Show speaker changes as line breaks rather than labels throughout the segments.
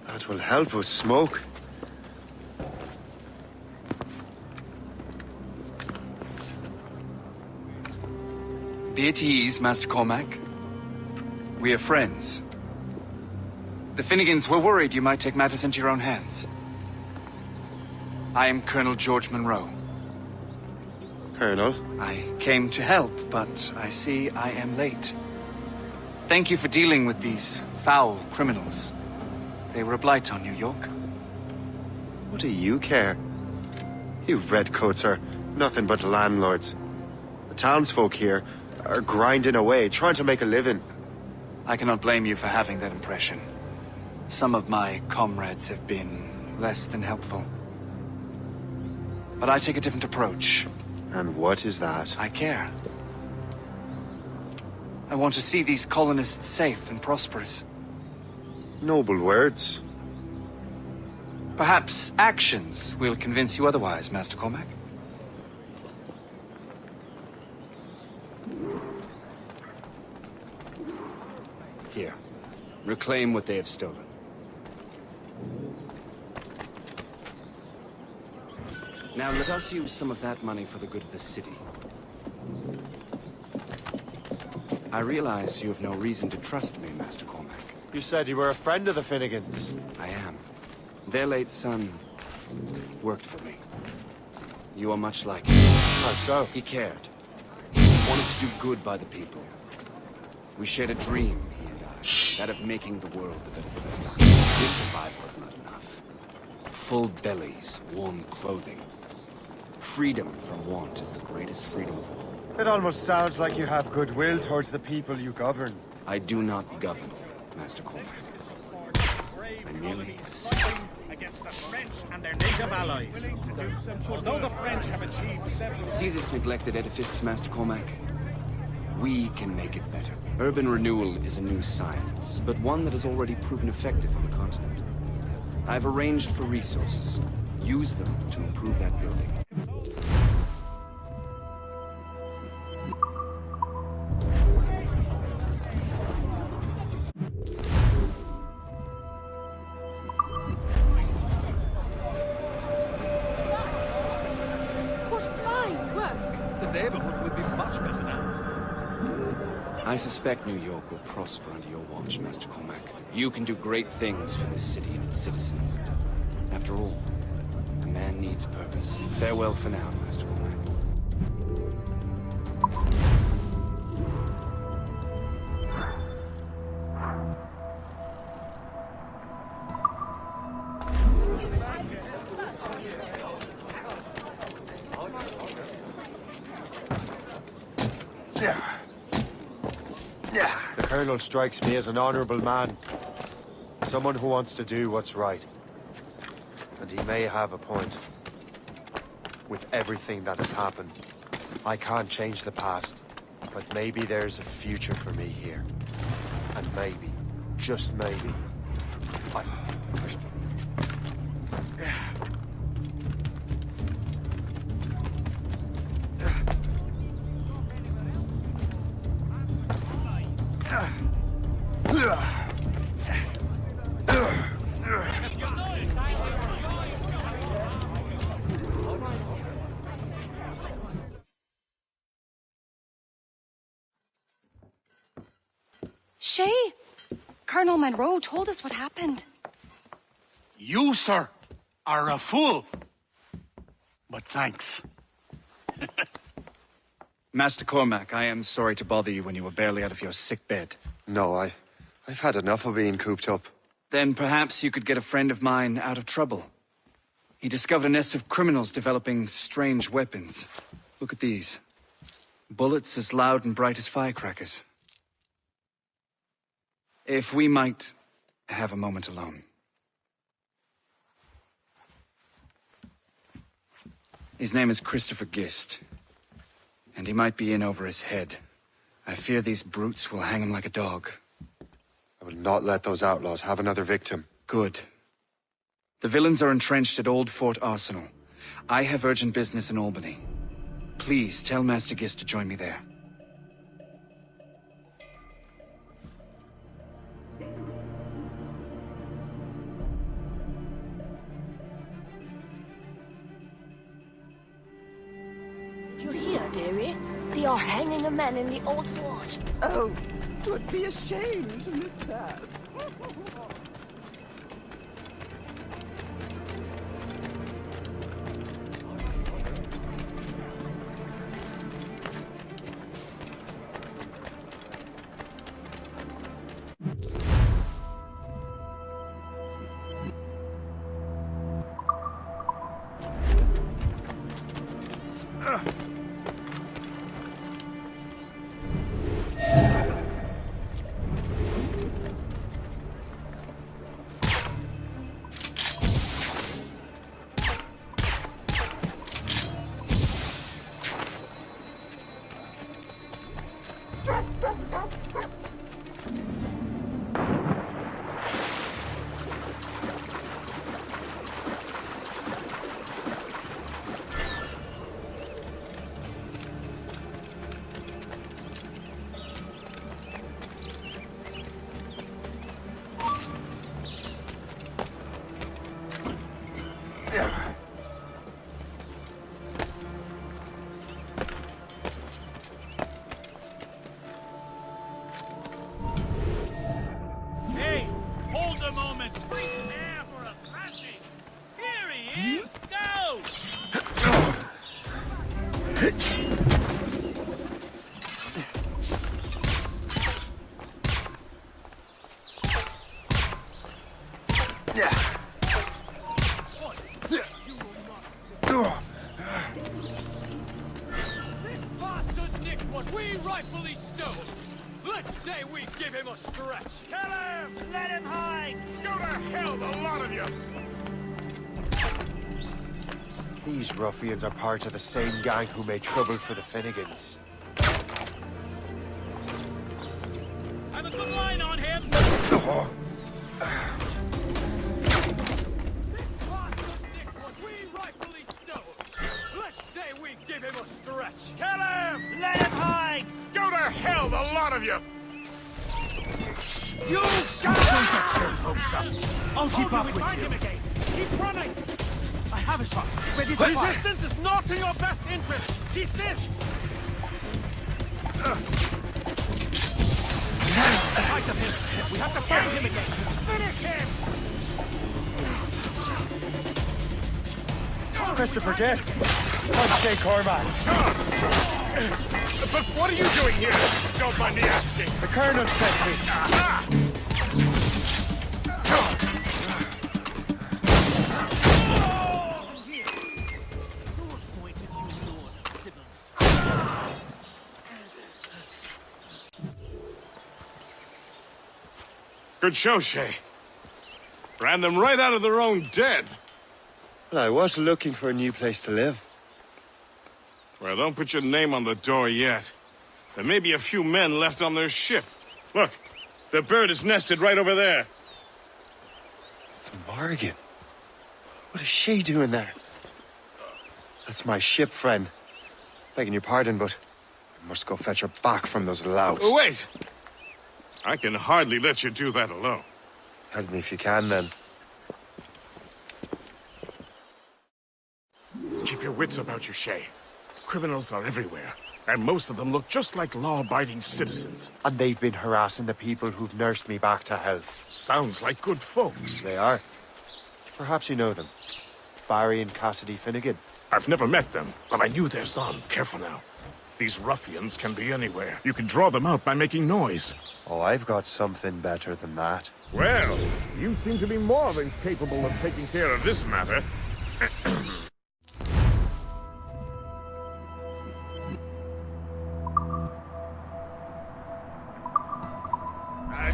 That will help us smoke.
Be at ease, Master Cormac. We are friends. The Finnegans were worried you might take matters into your own hands. I am Colonel George Monroe.
Colonel?
I came to help, but I see I am late. Thank you for dealing with these foul criminals. They were a blight on New York.
What do you care? You redcoats are nothing but landlords. The townsfolk here are grinding away, trying to make a living.
I cannot blame you for having that impression. Some of my comrades have been less than helpful. But I take a different approach.
And what is that?
I care. I want to see these colonists safe and prosperous.
Noble words.
Perhaps actions will convince you otherwise, Master Cormac. Here. Reclaim what they have stolen. Now let us use some of that money for the good of the city. I realize you have no reason to trust me, Master Cormac.
You said you were a friend of the Finnegans.
I am. Their late son worked for me. You are much like him.
How so?
He cared. Wanted to do good by the people. We shared a dream, he and I, that of making the world a better place. His survival is not enough. Full bellies, warm clothing. Freedom from want is the greatest freedom of all.
It almost sounds like you have goodwill towards the people you govern.
I do not govern, Master Cormac. I merely assist.
Against the French and their native allies. Although the French have achieved several...
See this neglected edifice, Master Cormac? We can make it better. Urban renewal is a new science, but one that has already proven effective on the continent. I've arranged for resources. Use them to improve that building. I suspect New York will prosper under your watch, Master Cormac. You can do great things for this city and its citizens. After all, a man needs purpose. Farewell for now, Master Cormac.
The Colonel strikes me as an honorable man. Someone who wants to do what's right. And he may have a point. With everything that has happened, I can't change the past. But maybe there's a future for me here. And maybe, just maybe,
Shay, Colonel Monroe told us what happened.
You, sir, are a fool. But thanks.
Master Cormac, I am sorry to bother you when you were barely out of your sick bed.
No, I've had enough of being cooped up.
Then perhaps you could get a friend of mine out of trouble. He discovered a nest of criminals developing strange weapons. Look at these. Bullets as loud and bright as firecrackers. If we might have a moment alone. His name is Christopher Gist, and he might be in over his head. I fear these brutes will hang him like a dog.
I will not let those outlaws have another victim.
Good. The villains are entrenched at Old Fort Arsenal. I have urgent business in Albany. Please tell Master Gist to join me there.
Did you hear, dearie? They are hanging a man in the old fort.
Oh, 'twould be a shame to miss that.
Hey, hold a moment. Wait there for a thrashing. Here he is. Go! Bastard nicked what we rightfully stole. Let's say we give him a stretch. Kill him! Let him hide! Go to hell, the lot of you!
These ruffians are part of the same gang who made trouble for the Finnegans.
Have a good line on him! Give him a stretch. Kill him! Let him hide! Go to hell, the lot of you! You shut up! I'll keep up with you. Him again. Keep running! I have a shot. Ready to Resistance is not in your best interest. Desist! Fight of him. We have to find him again. Finish him!
Christopher Guest! I'm Shane Cormac.
But what are you doing here? Don't mind me asking.
The Colonel sent me.
Aha!
Good show, Shay. Ran them right out of their own den.
Well, I was looking for a new place to live.
Well, don't put your name on the door yet. There may be a few men left on their ship. Look, the bird is nested right over there.
The Morgan. What is she doing there? That's my ship, friend. Begging your pardon, but I must go fetch her back from those louts.
Oh, wait! I can hardly let you do that alone.
Help me if you can, then.
Keep your wits about you, Shay. Criminals are everywhere, and most of them look just like law-abiding citizens.
And they've been harassing the people who've nursed me back to health.
Sounds like good folks.
They are. Perhaps you know them. Barry and Cassidy Finnegan.
I've never met them, but I knew their son. Careful now. These ruffians can be anywhere. You can draw them out by making noise.
Oh, I've got something better than that.
Well, you seem to be more than capable of taking care of this matter.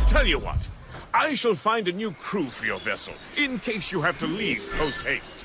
Tell you what, I shall find a new crew for your vessel, in case you have to leave post-haste.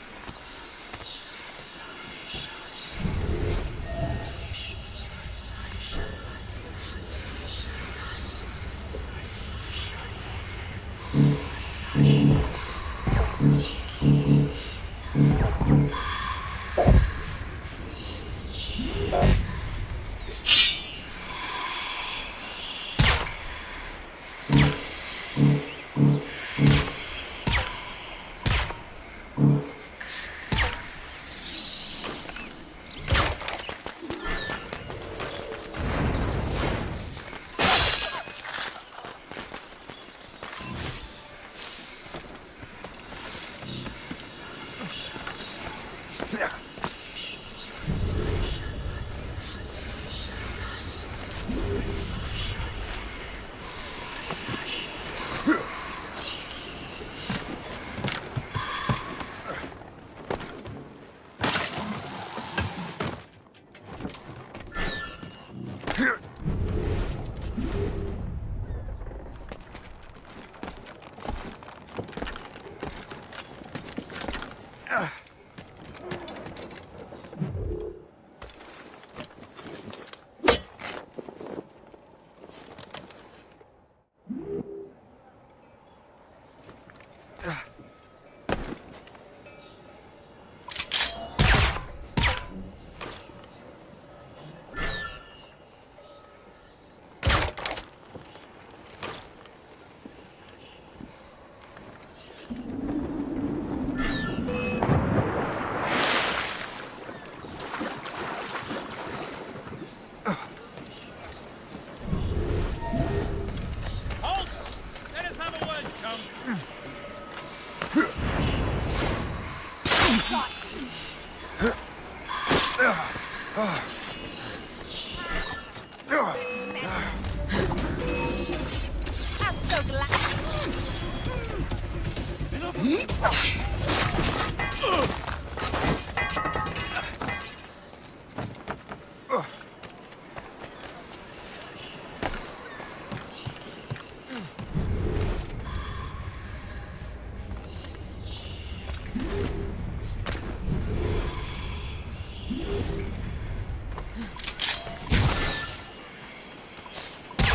Halt! Let us have a word, chum.
I'm so glad.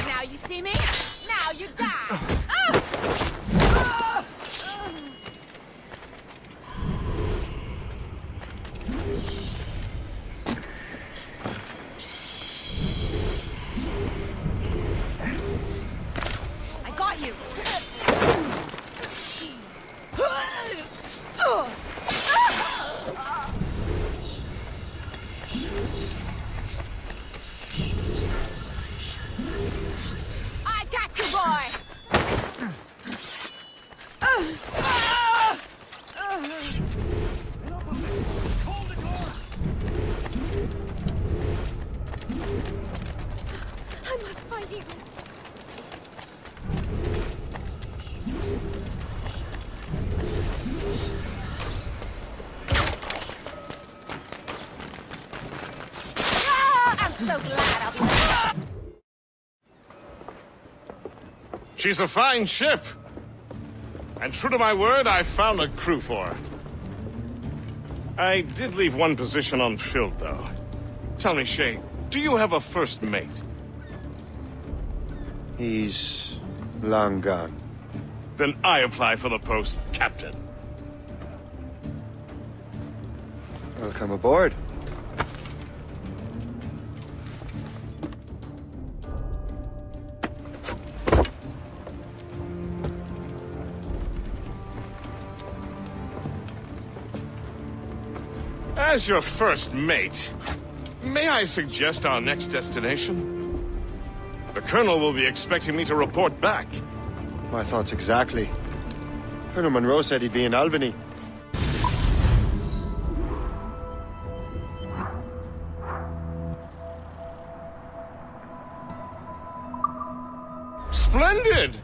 Now you see me? Now you die! I got you! I got you, boy!
Hold the door!
I must find you! I'm so glad I'll be...
She's a fine ship. And true to my word, I found a crew for her. I did leave one position unfilled, though. Tell me, Shay, do you have a first mate?
He's long gone.
Then I apply for the post, Captain.
Welcome aboard.
As your first mate, may I suggest our next destination? The Colonel will be expecting me to report back.
My thoughts exactly. Colonel Monroe said he'd be in Albany.
Splendid!